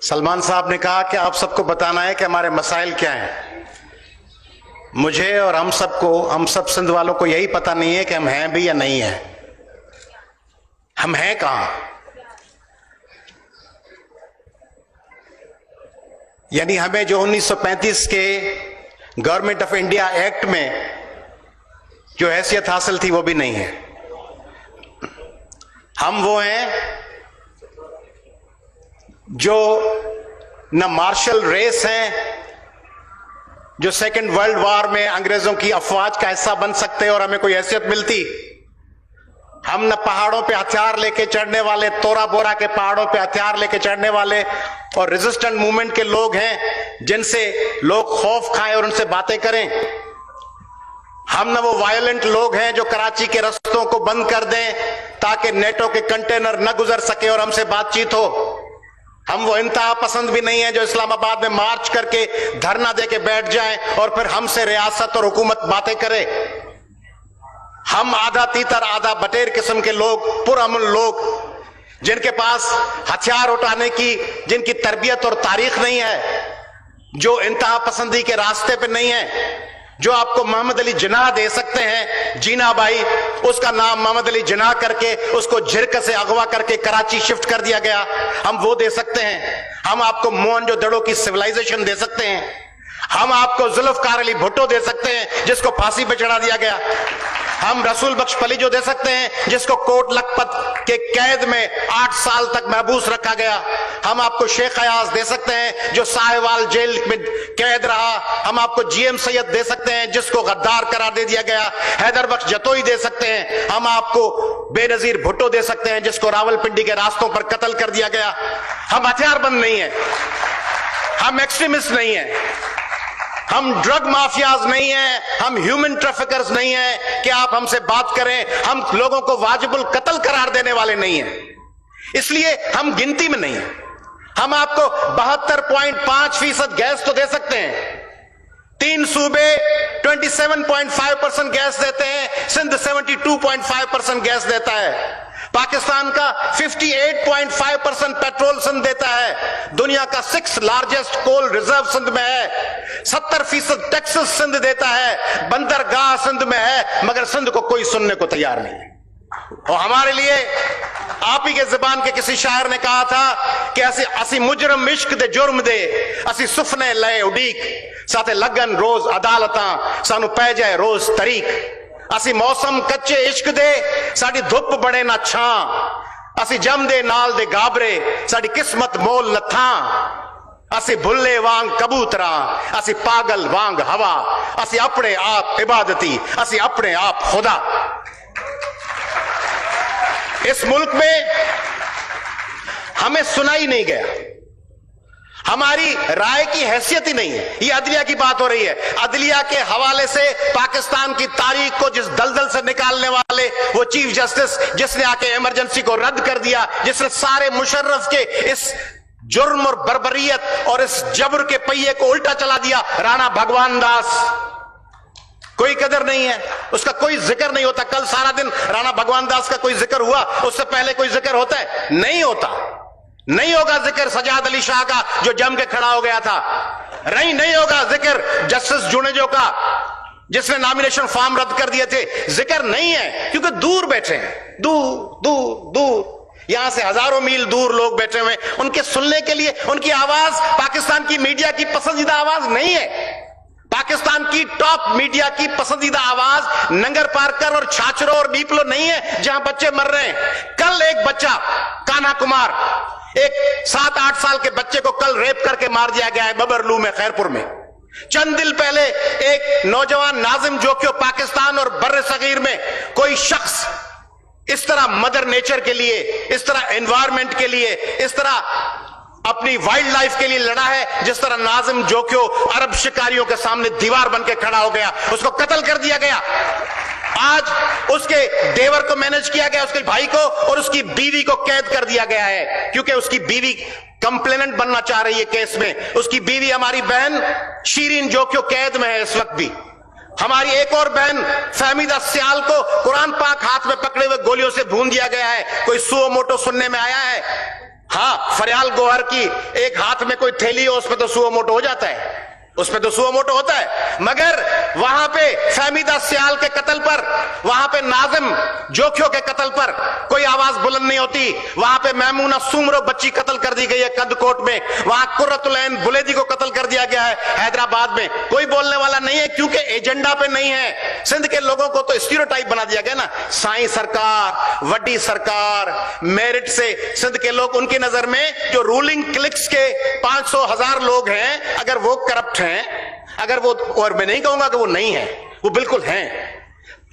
سلمان صاحب نے کہا کہ آپ سب کو بتانا ہے کہ ہمارے مسائل کیا ہیں. مجھے اور ہم سب سندھ والوں کو یہی پتہ نہیں ہے کہ ہم ہیں بھی یا نہیں ہیں. ہم ہیں کہاں؟ یعنی ہمیں جو 1935 کے گورنمنٹ آف انڈیا ایکٹ میں جو حیثیت حاصل تھی وہ بھی نہیں ہے. ہم وہ ہیں جو نہ مارشل ریس ہیں جو سیکنڈ ورلڈ وار میں انگریزوں کی افواج کا حصہ بن سکتے اور ہمیں کوئی حیثیت ملتی. ہم نہ پہاڑوں پہ ہتھیار لے کے چڑھنے والے، تورا بورا کے پہاڑوں پہ ہتھیار لے کے چڑھنے والے اور ریزسٹنٹ موومنٹ کے لوگ ہیں جن سے لوگ خوف کھائیں اور ان سے باتیں کریں. ہم نہ وہ وائلنٹ لوگ ہیں جو کراچی کے رستوں کو بند کر دیں تاکہ نیٹو کے کنٹینر نہ گزر سکے اور ہم سے بات چیت ہو. ہم وہ انتہا پسند بھی نہیں ہیں جو اسلام آباد میں مارچ کر کے دھرنا دے کے بیٹھ جائیں اور پھر ہم سے ریاست اور حکومت باتیں کرے. ہم آدھا تیتر آدھا بٹیر قسم کے لوگ، پرامن لوگ جن کے پاس ہتھیار اٹھانے کی، جن کی تربیت اور تاریخ نہیں ہے، جو انتہا پسندی کے راستے پہ نہیں ہے، جو آپ کو محمد علی جناح دے سکتے ہیں. جینا بھائی، اس کا نام محمد علی جناح کر کے اس کو جھرک سے اغوا کر کے کراچی شفٹ کر دیا گیا. ہم وہ دے سکتے ہیں. ہم آپ کو موہنجو دڑو کی سویلائزیشن دے سکتے ہیں. ہم آپ کو ذوالفقار علی بھٹو دے سکتے ہیں جس کو پھانسی پہ چڑھا دیا گیا. ہم رسول بخش پلیجو دے سکتے ہیں جس کو کوٹ لکھپت کے قید میں 8 سال تک محبوس رکھا گیا. ہم آپ کو شیخ ایاز دے سکتے ہیں جو ساہیوال جیل میں قید رہا. ہم آپ کو جی ایم سید دے سکتے ہیں جس کو غدار قرار دے دیا گیا. حیدر بخش جتوئی دے سکتے ہیں. ہم آپ کو بے نظیر بھٹو دے سکتے ہیں جس کو راول پنڈی کے راستوں پر قتل کر دیا گیا. ہم ہتھیار بند نہیں ہیں، ہم ایکسٹریمسٹ نہیں ہیں، ہم ڈرگ مافیاز نہیں ہیں، ہم ہیومن ٹریفکرز نہیں ہیں کہ آپ ہم سے بات کریں. ہم لوگوں کو واجب القتل قرار دینے والے نہیں ہیں، اس لیے ہم گنتی میں نہیں ہیں. ہم آپ کو 72.5% گیس تو دے سکتے ہیں. 3 صوبے 27.5% گیس دیتے ہیں، سندھ 72.5% گیس دیتا ہے. پاکستان کا 58.5% پیٹرول سندھ دیتا ہے. دنیا کا 6 لارجسٹ کول ریزرو سندھ میں ہے. 70% ٹیکسس سندھ دیتا ہے. بندرگاہ سندھ میں ہے، مگر سندھ کو کوئی سننے کو تیار نہیں ہے. اور ہمارے لیے آپ ہی کے زبان کے کسی شاعر نے کہا تھا کہ اسی مجرم عشق دے جرم دے، اسی سفنے لئے اڈیک، ساتھے لگن روز عدالتاں سانو پہ جائے روز طریق. اسی موسم کچے عشق دے ساڑی دھپ بڑے نہ چھاں، اسی جم دے نال دے گابرے ساڑی قسمت مول نہ تھاں. اسی بھلے وانگ کبوتراں، اسی پاگل وانگ ہوا، اسی اپنے آپ عبادتی، اسی اپنے آپ خدا. اس ملک میں ہمیں سنا ہی نہیں گیا، ہماری رائے کی حیثیت ہی نہیں ہے. یہ عدلیہ کی بات ہو رہی ہے. عدلیہ کے حوالے سے پاکستان کی تاریخ کو جس دلدل سے نکالنے والے وہ چیف جسٹس جس نے آ کے ایمرجنسی کو رد کر دیا، جس نے سارے مشرف کے اس جرم اور بربریت اور اس جبر کے پہیے کو الٹا چلا دیا، رانا بھگوان داس. کوئی قدر نہیں ہے، اس کا کوئی ذکر نہیں ہوتا. کل سارا دن رانا بھگوان داس کا کوئی ذکر ہوا؟ اس سے پہلے کوئی ذکر ہوتا ہے؟ نہیں ہوتا. نہیں ہوگا ذکر سجاد علی شاہ کا جو جم کے کھڑا ہو گیا تھا. نہیں ہوگا ذکر جسٹس جونیجو کا جس نے نامینیشن فارم رد کر دیے تھے. ذکر نہیں ہے کیونکہ دور بیٹھے ہیں، دور یہاں سے ہزاروں میل دور لوگ بیٹھے ہوئے. ان کے سننے کے لیے ان کی آواز پاکستان کی میڈیا کی پسندیدہ آواز نہیں ہے. پاکستان کی ٹاپ میڈیا کی پسندیدہ آواز ننگر پارکر اور چھاچرو اور بیپلو نہیں ہے جہاں بچے مر رہے ہیں. کل ایک بچہ کانا کمار، ایک 7-8 سال کے بچے کو کل ریپ کر کے مار دیا گیا ہے ببرلو میں، خیرپور میں. چند دن پہلے ایک نوجوان ناظم جوکیو پاکستان اور بر صغیر میں کوئی شخص اس طرح مدر نیچر کے لیے، اس طرح انوائرمنٹ کے لیے، اس طرح اپنی وائلڈ لائف کے لیے لڑا ہے جس طرح ناظم جوکیو عرب شکاریوں کے سامنے دیوار بن کے کھڑا ہو گیا، اس کو قتل کر دیا گیا. آج اس کے دیور کو مینج کیا گیا، اس کے بھائی کو اور اس کی بیوی کو قید کر دیا گیا ہے کیونکہ اس کی بیوی کمپلیننٹ بننا چاہ رہی ہے کیس میں. اس کی بیوی ہماری بہن شیرین جوکیو قید میں ہے اس وقت بھی. ہماری ایک اور بہن فہمیدہ سیال کو قرآن پاک ہاتھ میں پکڑے ہوئے گولیوں سے بھون دیا گیا ہے. کوئی سو موٹو سننے میں آیا ہے؟ हाँ, फरियाल गोहर की एक हाथ में कोई थैली हो, उसमें तो सुओ मोटो हो जाता है, उसमें तो सुओ मोटो होता है। मगर वहां पे फहमीदा सियाल के कत्ल पर, वहां पे नाजिम जोखियों के कत्ल पर कोई आवाज बुलंद नहीं होती। वहां पे मैमूना सुमरो बच्ची कत्ल कर दी गई है कंदकोट में, वहां कुर्रतुल ऐन बुलेदी को कत्ल कर दिया गया है हैदराबाद में, कोई बोलने वाला नहीं है, क्योंकि एजेंडा पे नहीं है। सिंध के लोगों को तो स्टीरियोटाइप बना दिया गया ना, साईं सरकार, वड्डी सरकार, मेरिट से सिंध के लोग, उनकी नजर में जो रूलिंग क्लिक्स के 500,000 लोग हैं, अगर वो करप्ट हैं, अगर वो, और मैं नहीं कहूंगा कि वो नहीं है, वो बिल्कुल हैं।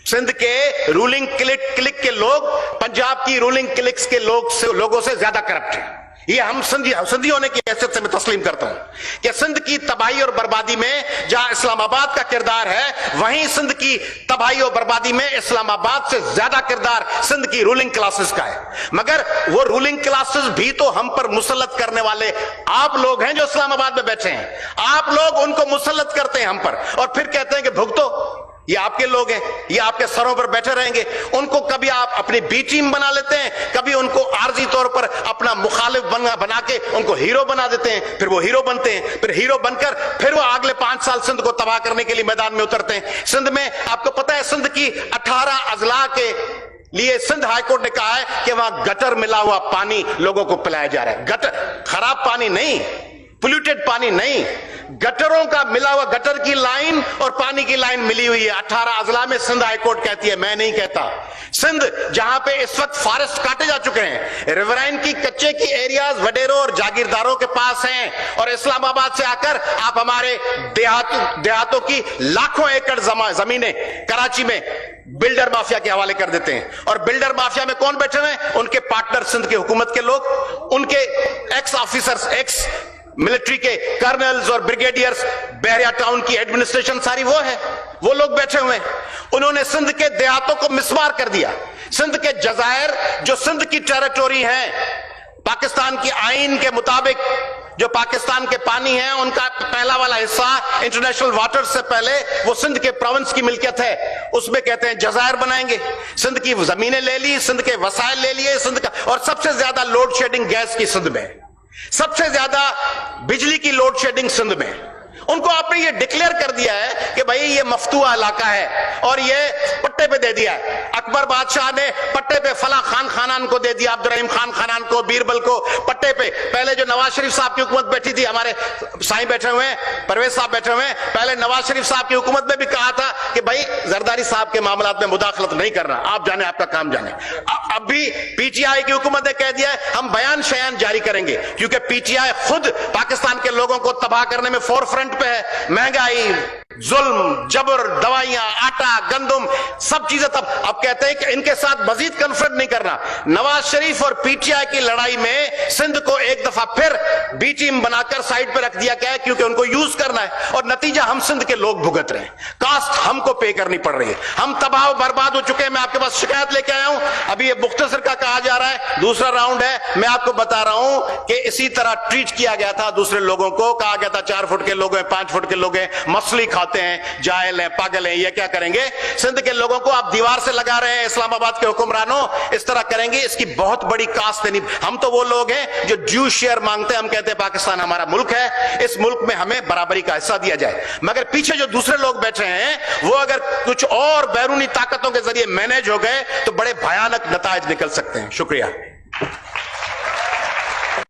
सिंध के रूलिंग क्लिक के लोग पंजाब की रूलिंग क्लिक्स के लोगों से ज्यादा करप्ट हैं। ये हम सिंधी होने की हैसियत से मैं तस्लीम करता हूं कि सिंध की तबाही और बर्बादी में जहां इस्लामाबाद का किरदार है, वहीं सिंध की तबाही और बर्बादी में इस्लामाबाद से ज्यादा किरदार सिंध की रूलिंग क्लासेस का है। मगर वो रूलिंग क्लासेस भी तो हम पर मुसल्लत करने वाले आप लोग हैं जो इस्लामाबाद में बैठे हैं। आप लोग उनको मुसल्लत करते हैं हम पर, और फिर कहते हैं कि भुगतो, ये आपके लोग हैं, ये आपके सरों पर बैठे रहेंगे। उनको कभी आप अपनी बी टीम बना लेते हैं, कभी उनको आर्जी तौर पर अपना मुखालिफ बना के उनको हीरो बना देते हैं, फिर वो हीरो बनते हैं, फिर हीरो बनकर फिर वो अगले 5 साल सिंध को तबाह करने के लिए मैदान में उतरते हैं। सिंध में आपको पता है, सिंध की 18 अजला के लिए सिंध हाईकोर्ट ने कहा है कि वहां गटर मिला हुआ पानी लोगों को पिलाया जा रहा है। गटर, खराब पानी नहीं, पोल्यूटेड पानी नहीं, गटरों का मिला हुआ, गटर की लाइन और पानी की लाइन मिली हुई है 18 अजला में। सिंध हाईकोर्ट कहती है, मैं नहीं कहता। सिंध जहां पे इस वक्त फॉरेस्ट काटे जा चुके हैं, रिवराइन की कच्चे की एरियाज वडेरों और जागीरदारों के पास हैं, और इस्लामाबाद से आकर आप हमारे देहातों की लाखों एकड़ जमीनें कराची में बिल्डर माफिया के हवाले कर देते हैं। और बिल्डर माफिया में कौन बैठे हुए हैं? उनके पार्टनर सिंध की हुकूमत के लोग, उनके एक्स ऑफिसर्स, एक्स मिलिट्री के कर्नल्स और ब्रिगेडियर्स, बहरिया टाउन की एडमिनिस्ट्रेशन सारी वो है, वो लोग बैठे हुए हैं। उन्होंने सिंध के देहातों को मिसमार कर दिया। सिंध के जजायर जो सिंध की टेरिटोरी है, पाकिस्तान की आईन के मुताबिक जो पाकिस्तान के पानी है, उनका पहला वाला हिस्सा इंटरनेशनल वाटर से पहले वो सिंध के प्रोविंस की मिल्कियत है, उसमें कहते हैं जजायर बनाएंगे। सिंध की जमीनें ले ली, सिंध के वसाइल ले लिए सिंध का, और सबसे ज्यादा लोड शेडिंग गैस की सिंध में, सबसे ज्यादा बिजली की लोड शेडिंग सिंध में। उनको आपने ये डिक्लेयर कर दिया है कि भाई ये मफ्तूहा इलाका है, और ये पट्टे पे दे दिया है। अकबर बादशाह ने पट्टे पे फला खान खानान को दे दिया, अब्दुर्रहीम खान खानान को, बीरबल को पट्टे पे। पहले जो नवाज शरीफ साहब की हुकूमत बैठी थी, हमारे साईं बैठे हुए हैं, परवेज साहब बैठे हुए हैं, पहले नवाज शरीफ साहब की हुकूमत में भी कहा था कि भाई जरदारी साहब के मामलात में मुदाखलत नहीं करना, आप जाने, आपका काम जाने। अब भी पीटीआई की हुकूमत ने कह दिया है हम बयान शयान जारी करेंगे, क्योंकि पीटीआई खुद पाकिस्तान के लोगों को तबाह करने में फोर फ्रंट पे है। महंगाई, जुल्म, जबर, दवाइयां, आटा, गंदम, सब चीजें। तब अब कहते हैं कि इनके साथ मजीद कन्फ्रंट नहीं करना। नवाज शरीफ और पीटीआई की लड़ाई में सिंध को एक दफा फिर बी टीम बनाकर साइड पे रख दिया गया है, क्योंकि उनको यूज करना है, और नतीजा हम सिंध के लोग भुगत रहे हैं। कास्ट हमको पे करनी पड़ रही है, हम तबाह बर्बाद हो चुके हैं। मैं आपके पास शिकायत लेके आया हूं, अभी ये मुख्तसर का कहा जा रहा है, दूसरा राउंड है। मैं आपको बता रहा हूं कि इसी तरह ट्रीट किया गया था दूसरे लोगों को, कहा गया था 4 फुट के लोग हैं, 5 फुट के लोग हैं, मछली खाते हैं, जायल हैं, पागल हैं, ये क्या करेंगे? सिंध के लोगों को आप दीवार से लगा रहे हैं इस्लामाबाद के हुक्मरानों, इस तरह करेंगे। इसकी बहुत बड़ी कास्ट नहीं। हम तो वो लोग हैं जो ड्यू शेयर मांगते हैं, हम कहते हैं पाकिस्तान हमारा मुल्क है, इस मुल्क में हमें बराबरी का हिस्सा दिया जाए। मगर पीछे जो दूसरे लोग बैठे हैं, वो अगर कुछ और बैरूनी ताकतों के जरिए मैनेज हो गए तो बड़े भयानक नतायज निकल सकते हैं। शुक्रिया।